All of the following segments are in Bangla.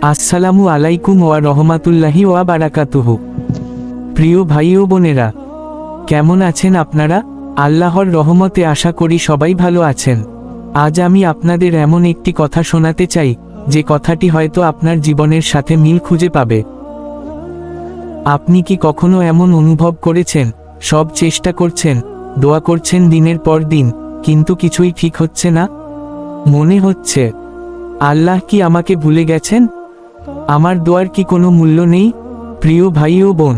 আসসালামু আলাইকুম ওয়া রহমাতুল্লাহি ওয়া বারাকাতুহু। প্রিয় ভাই ও বোনেরা, কেমন আছেন আপনারা? আল্লাহর রহমতে আশা করি সবাই ভালো আছেন। আজ আমি আপনাদের এমন একটি কথা শোনাতে চাই, যে কথাটি হয়তো আপনার জীবনের সাথে মিল খুঁজে পাবে। আপনি কি কখনো এমন অনুভব করেছেন, সব চেষ্টা করছেন, দোয়া করছেন দিনের পর দিন, কিন্তু কিছুই ঠিক হচ্ছে না? মনে হচ্ছে, আল্লাহ কি আমাকে ভুলে গেছেন? আমার দোয়ার কি কোনো মূল্য নেই? প্রিয় ভাই ও বোন,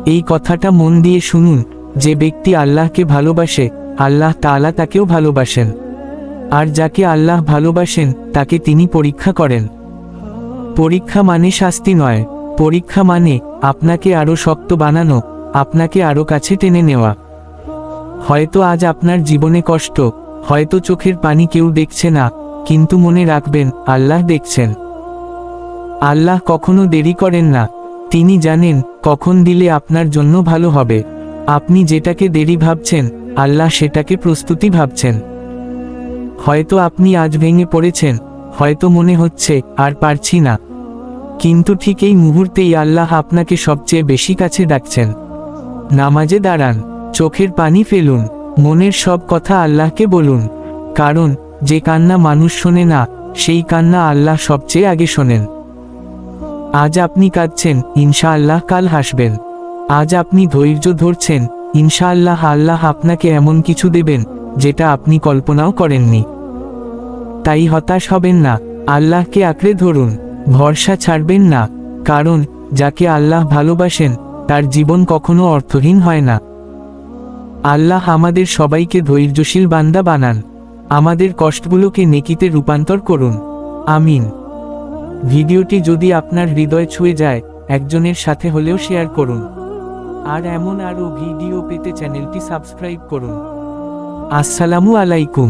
এই কথাটা মন দিয়ে শুনুন। যে ব্যক্তি আল্লাহকে ভালোবাসে, আল্লাহ তাআলা তাকেও ভালোবাসেন। আর যাকে আল্লাহ ভালোবাসেন, তাকে তিনি পরীক্ষা করেন। পরীক্ষা মানে শাস্তি নয়, পরীক্ষা মানে আপনাকে আরো শক্ত বানানো, আপনাকে আরো কাছে টেনে নেওয়া। হয়তো আজ আপনার জীবনে কষ্ট, হয়তো চোখের পানি কেউ দেখছে না, কিন্তু মনে রাখবেন, আল্লাহ দেখছেন। আল্লাহ কখনো দেরি করেন না। তিনি জানেন কখন দিলে আপনার জন্য ভালো হবে। আপনি যেটাকে দেরি ভাবছেন, আল্লাহ সেটাকে প্রস্তুতি ভাবছেন। হয়তো আপনি আজ ভেঙে পড়েছেন, হয়তো মনে হচ্ছে আর পারছি না, কিন্তু ঠিক এই মুহূর্তেই আল্লাহ আপনাকে সবচেয়ে বেশি কাছে ডাকছেন। নামাজে দাঁড়ান, চোখের পানি ফেলুন, মনের সব কথা আল্লাহকে বলুন। কারণ যে কান্না মানুষ শোনে না, সেই কান্না আল্লাহ সবচেয়ে আগে শোনেন। আজ আপনি কাঁদছেন, ইনশাআল্লাহ কাল হাসবেন। আজ আপনি ধৈর্য ধরছেন, ইনশাআল্লাহ আল্লাহ আপনাকে এমন কিছু দেবেন, যেটা আপনি কল্পনাও করেননি। তাই হতাশ হবেন না, আল্লাহকে আঁকড়ে ধরুন, ভরসা ছাড়বেন না। কারণ যাকে আল্লাহ ভালোবাসেন, তার জীবন কখনো অর্থহীন হয় না। আল্লাহ আমাদের সবাইকে ধৈর্যশীল বান্দা বানান। আমাদের কষ্টগুলোকে নেকিতে রূপান্তর করুন। আমিন। ভিডিওটি যদি আপনার হৃদয় ছুঁয়ে যায়, একজনের সাথে হলেও শেয়ার করুন। আর এমন আরও ভিডিও পেতে চ্যানেলটি সাবস্ক্রাইব করুন। আসসালামু আলাইকুম।